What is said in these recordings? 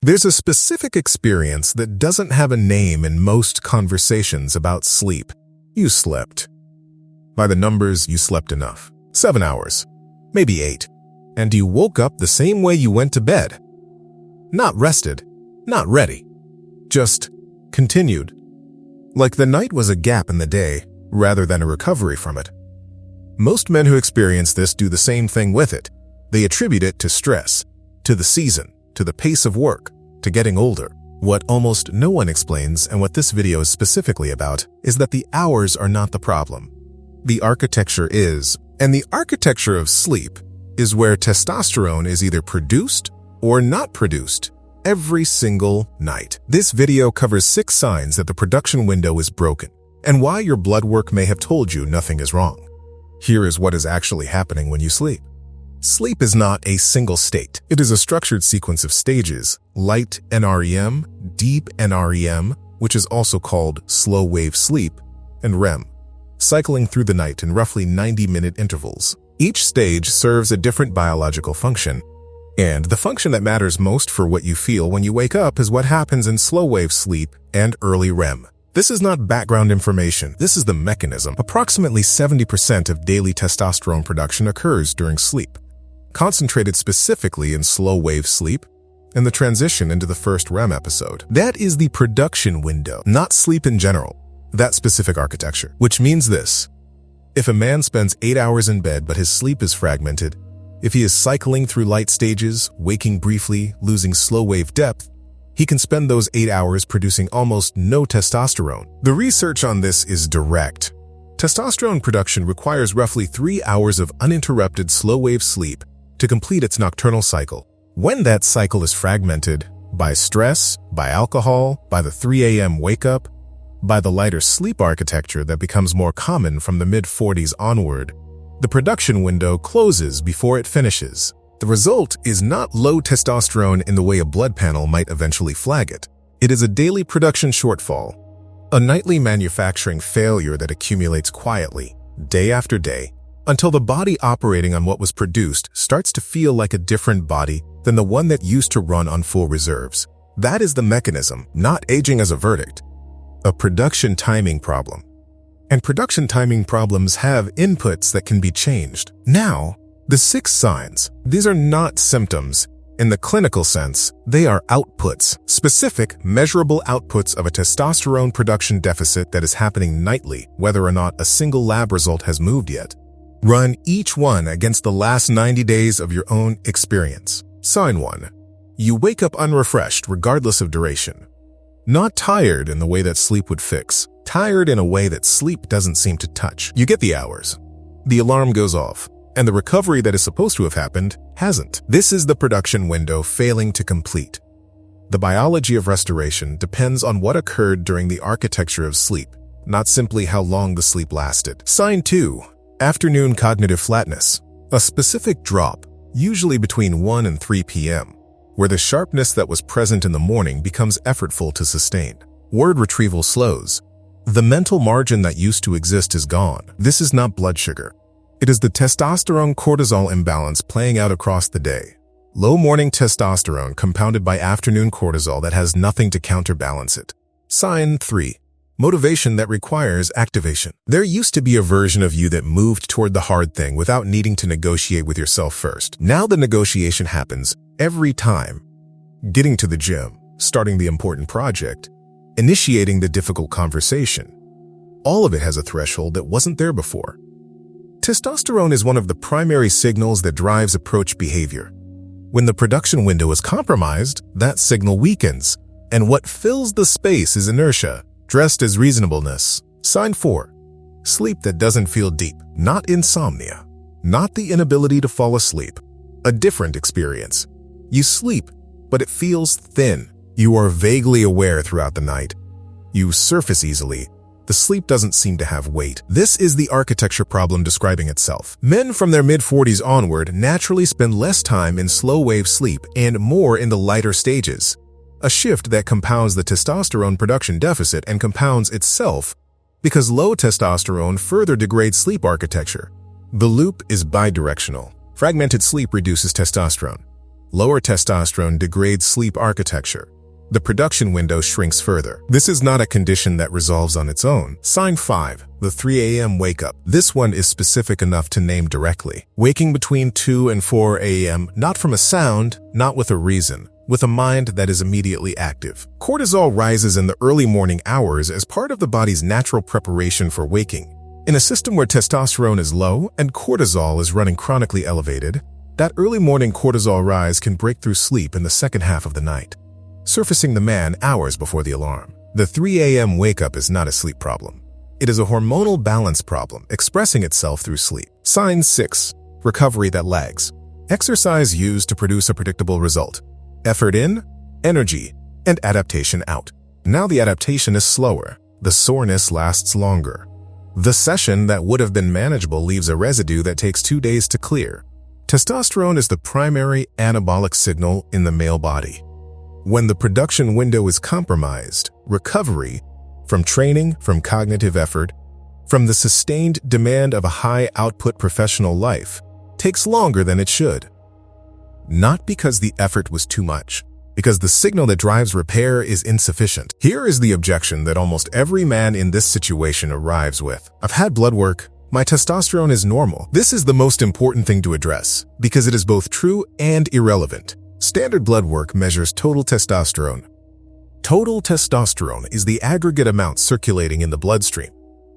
There's a specific experience that doesn't have a name in most conversations about sleep. You slept. By the numbers, you slept enough. 7 hours, maybe 8. And you woke up the same way you went to bed. Not rested, not ready. Just continued. Like the night was a gap in the day rather than a recovery from it. Most men who experience this do the same thing with it. They attribute it to stress, to the season, to the pace of work, to getting older. What almost no one explains, and what this video is specifically about, is that the hours are not the problem. The architecture is, and the architecture of sleep is where testosterone is either produced or not produced every single night. This video covers 6 signs that the production window is broken, and why your blood work may have told you nothing is wrong. Here is what is actually happening when you sleep. Sleep is not a single state. It is a structured sequence of stages: light NREM, deep NREM, which is also called slow-wave sleep, and REM, cycling through the night in roughly 90-minute intervals. Each stage serves a different biological function, and the function that matters most for what you feel when you wake up is what happens in slow-wave sleep and early REM. This is not background information. This is the mechanism. Approximately 70% of daily testosterone production occurs during sleep, concentrated specifically in slow-wave sleep and the transition into the first REM episode. That is the production window, not sleep in general, that specific architecture. Which means this: if a man spends 8 hours in bed but his sleep is fragmented, if he is cycling through light stages, waking briefly, losing slow-wave depth, he can spend those 8 hours producing almost no testosterone. The research on this is direct. Testosterone production requires roughly 3 hours of uninterrupted slow-wave sleep to complete its nocturnal cycle. When that cycle is fragmented by stress, by alcohol, by the 3 a.m. wake-up, by the lighter sleep architecture that becomes more common from the mid-40s onward, the production window closes before it finishes. The result is not low testosterone in the way a blood panel might eventually flag it. It is a daily production shortfall, a nightly manufacturing failure that accumulates quietly, day after day, until the body operating on what was produced starts to feel like a different body than the one that used to run on full reserves. That is the mechanism, not aging as a verdict. A production timing problem. And production timing problems have inputs that can be changed. Now, the 6 signs, these are not symptoms. In the clinical sense, they are outputs, specific, measurable outputs of a testosterone production deficit that is happening nightly, whether or not a single lab result has moved yet. Run each one against the last 90 days of your own experience. Sign 1. You wake up unrefreshed regardless of duration. Not tired in the way that sleep would fix, tired in a way that sleep doesn't seem to touch. You get the hours. The alarm goes off, and the recovery that is supposed to have happened hasn't. This is the production window failing to complete. The biology of restoration depends on what occurred during the architecture of sleep, not simply how long the sleep lasted. Sign 2. Afternoon cognitive flatness. A specific drop, usually between 1 and 3 p.m., where the sharpness that was present in the morning becomes effortful to sustain. Word retrieval slows. The mental margin that used to exist is gone. This is not blood sugar. It is the testosterone-cortisol imbalance playing out across the day. Low morning testosterone compounded by afternoon cortisol that has nothing to counterbalance it. Sign 3. Motivation that requires activation. There used to be a version of you that moved toward the hard thing without needing to negotiate with yourself first. Now the negotiation happens every time. Getting to the gym, starting the important project, initiating the difficult conversation. All of it has a threshold that wasn't there before. Testosterone is one of the primary signals that drives approach behavior. When the production window is compromised, that signal weakens, and what fills the space is inertia, dressed as reasonableness. Sign 4. Sleep that doesn't feel deep. Not insomnia. Not the inability to fall asleep. A different experience. You sleep, but it feels thin. You are vaguely aware throughout the night. You surface easily. The sleep doesn't seem to have weight. This is the architecture problem describing itself. Men from their mid-40s onward naturally spend less time in slow-wave sleep and more in the lighter stages. A shift that compounds the testosterone production deficit and compounds itself because low testosterone further degrades sleep architecture. The loop is bidirectional. Fragmented sleep reduces testosterone. Lower testosterone degrades sleep architecture. The production window shrinks further. This is not a condition that resolves on its own. Sign 5. The 3 a.m. wake-up. This one is specific enough to name directly. Waking between 2 and 4 a.m., not from a sound, not with a reason, with a mind that is immediately active. Cortisol rises in the early morning hours as part of the body's natural preparation for waking. In a system where testosterone is low and cortisol is running chronically elevated, that early morning cortisol rise can break through sleep in the second half of the night, surfacing the man hours before the alarm. The 3 a.m. wake-up is not a sleep problem. It is a hormonal balance problem expressing itself through sleep. Sign 6. Recovery that lags. Exercise used to produce a predictable result. Effort in, energy, and adaptation out. Now the adaptation is slower. The soreness lasts longer. The session that would have been manageable leaves a residue that takes 2 days to clear. Testosterone is the primary anabolic signal in the male body. When the production window is compromised, recovery from training, from cognitive effort, from the sustained demand of a high-output professional life takes longer than it should. Not because the effort was too much, because the signal that drives repair is insufficient. Here is the objection that almost every man in this situation arrives with. I've had blood work. My testosterone is normal. This is the most important thing to address, because it is both true and irrelevant. Standard blood work measures total testosterone. Total testosterone is the aggregate amount circulating in the bloodstream.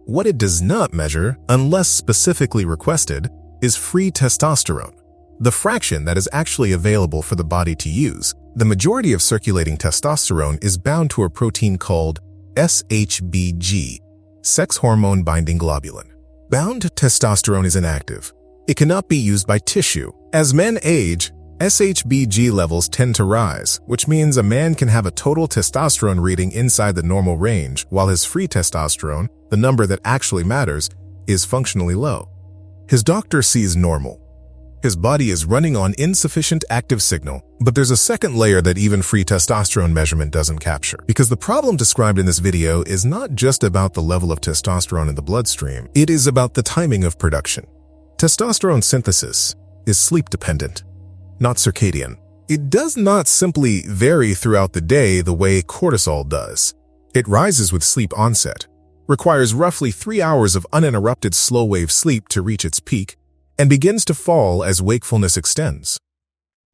What it does not measure, unless specifically requested, is free testosterone, the fraction that is actually available for the body to use. The majority of circulating testosterone is bound to a protein called SHBG, sex hormone binding globulin. Bound testosterone is inactive. It cannot be used by tissue. As men age, SHBG levels tend to rise, which means a man can have a total testosterone reading inside the normal range, while his free testosterone, the number that actually matters, is functionally low. His doctor sees normal. His body is running on insufficient active signal, but there's a second layer that even free testosterone measurement doesn't capture. Because the problem described in this video is not just about the level of testosterone in the bloodstream, it is about the timing of production. Testosterone synthesis is sleep-dependent, not circadian. It does not simply vary throughout the day the way cortisol does. It rises with sleep onset, requires roughly 3 hours of uninterrupted slow-wave sleep to reach its peak, and begins to fall as wakefulness extends.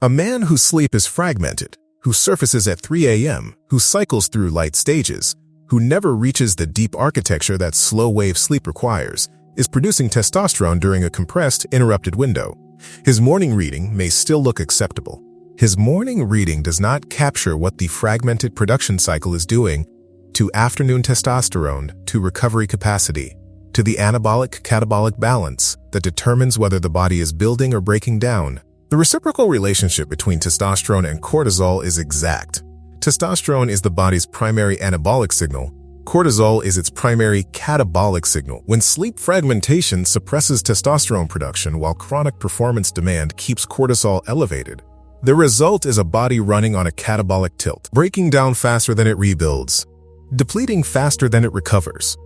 A man whose sleep is fragmented, who surfaces at 3 a.m., who cycles through light stages, who never reaches the deep architecture that slow-wave sleep requires, is producing testosterone during a compressed, interrupted window. His morning reading may still look acceptable. His morning reading does not capture what the fragmented production cycle is doing to afternoon testosterone, to recovery capacity, to the anabolic-catabolic balance that determines whether the body is building or breaking down. The reciprocal relationship between testosterone and cortisol is exact. Testosterone is the body's primary anabolic signal. Cortisol is its primary catabolic signal. When sleep fragmentation suppresses testosterone production while chronic performance demand keeps cortisol elevated, the result is a body running on a catabolic tilt, breaking down faster than it rebuilds, depleting faster than it recovers.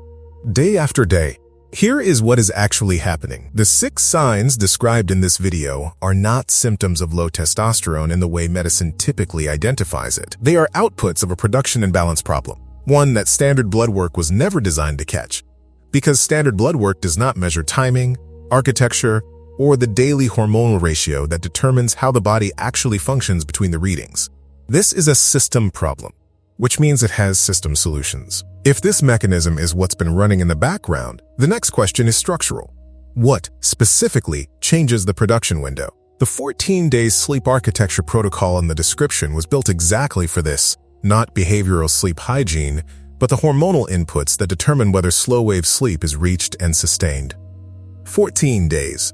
Day after day, here is what is actually happening. The 6 signs described in this video are not symptoms of low testosterone in the way medicine typically identifies it. They are outputs of a production imbalance problem, one that standard blood work was never designed to catch, because standard blood work does not measure timing, architecture, or the daily hormonal ratio that determines how the body actually functions between the readings. This is a system problem, which means it has system solutions. If this mechanism is what's been running in the background, the next question is structural. What, specifically, changes the production window? The 14-day sleep architecture protocol in the description was built exactly for this, not behavioral sleep hygiene, but the hormonal inputs that determine whether slow-wave sleep is reached and sustained. 14 days.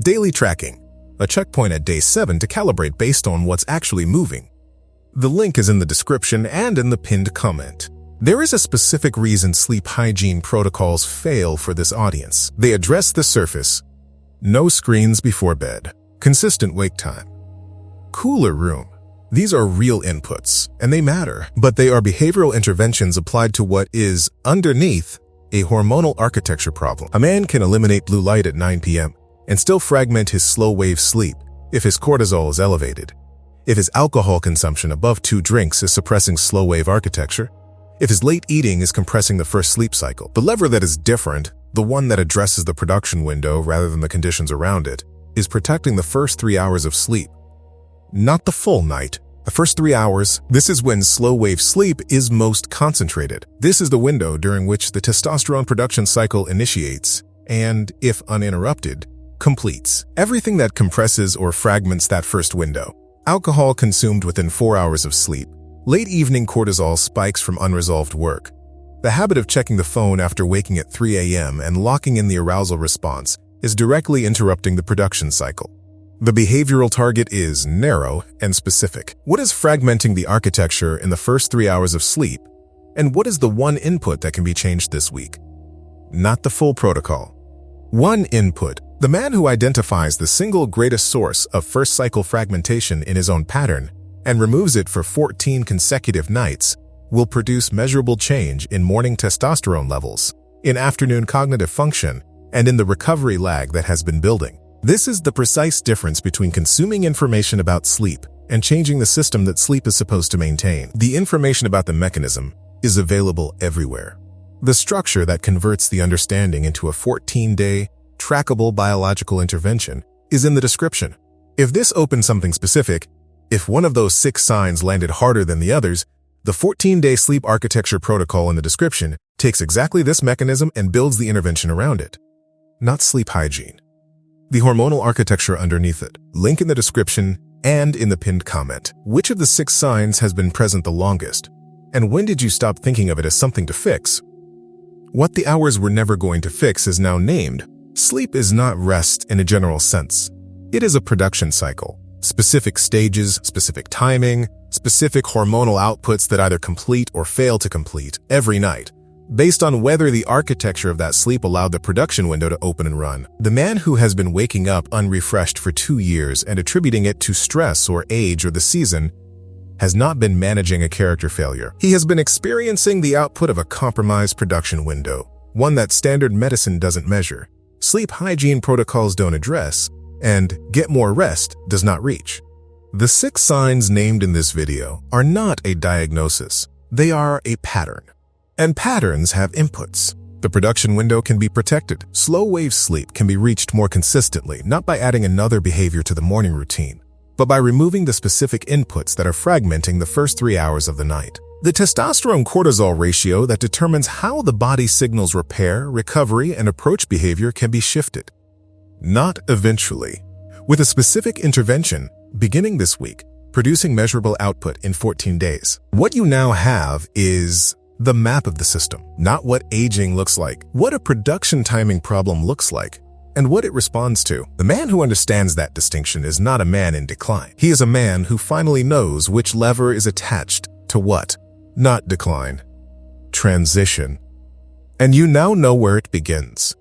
Daily tracking. A checkpoint at day 7 to calibrate based on what's actually moving. The link is in the description and in the pinned comment. There is a specific reason sleep hygiene protocols fail for this audience. They address the surface. No screens before bed. Consistent wake time. Cooler room. These are real inputs, and they matter, but they are behavioral interventions applied to what is, underneath, a hormonal architecture problem. A man can eliminate blue light at 9 p.m. and still fragment his slow-wave sleep if his cortisol is elevated. if his alcohol consumption above 2 drinks is suppressing slow-wave architecture, if his late eating is compressing the first sleep cycle. The lever that is different, the one that addresses the production window rather than the conditions around it, is protecting the first 3 hours of sleep. Not the full night. The first 3 hours, this is when slow-wave sleep is most concentrated. This is the window during which the testosterone production cycle initiates and, if uninterrupted, completes. Everything that compresses or fragments that first window. Alcohol consumed within 4 hours of sleep. Late evening cortisol spikes from unresolved work. The habit of checking the phone after waking at 3 a.m. and locking in the arousal response is directly interrupting the production cycle. The behavioral target is narrow and specific. What is fragmenting the architecture in the first 3 hours of sleep? And what is the one input that can be changed this week? Not the full protocol. One input. The man who identifies the single greatest source of first cycle fragmentation in his own pattern and removes it for 14 consecutive nights will produce measurable change in morning testosterone levels, in afternoon cognitive function, and in the recovery lag that has been building. This is the precise difference between consuming information about sleep and changing the system that sleep is supposed to maintain. The information about the mechanism is available everywhere. The structure that converts the understanding into a 14-day, trackable biological intervention is in the description. If this opens something specific, if one of those 6 signs landed harder than the others, the 14-day sleep architecture protocol in the description takes exactly this mechanism and builds the intervention around it. Not sleep hygiene. The hormonal architecture underneath it. Link in the description and in the pinned comment. Which of the 6 signs has been present the longest? And when did you stop thinking of it as something to fix? What the hours were never going to fix is now named. Sleep is not rest in a general sense. It is a production cycle. Specific stages, specific timing, specific hormonal outputs that either complete or fail to complete every night, based on whether the architecture of that sleep allowed the production window to open and run. The man who has been waking up unrefreshed for 2 years and attributing it to stress or age or the season has not been managing a character failure. He has been experiencing the output of a compromised production window, one that standard medicine doesn't measure, sleep hygiene protocols don't address, and get more rest does not reach. The 6 signs named in this video are not a diagnosis. They are a pattern. And patterns have inputs. The production window can be protected. Slow-wave sleep can be reached more consistently, not by adding another behavior to the morning routine, but by removing the specific inputs that are fragmenting the first 3 hours of the night. The testosterone-cortisol ratio that determines how the body signals repair, recovery, and approach behavior can be shifted. Not eventually. With a specific intervention, beginning this week, producing measurable output in 14 days. What you now have is the map of the system, not what aging looks like, what a production timing problem looks like, and what it responds to. The man who understands that distinction is not a man in decline. He is a man who finally knows which lever is attached to what. Not decline. Transition. And you now know where it begins.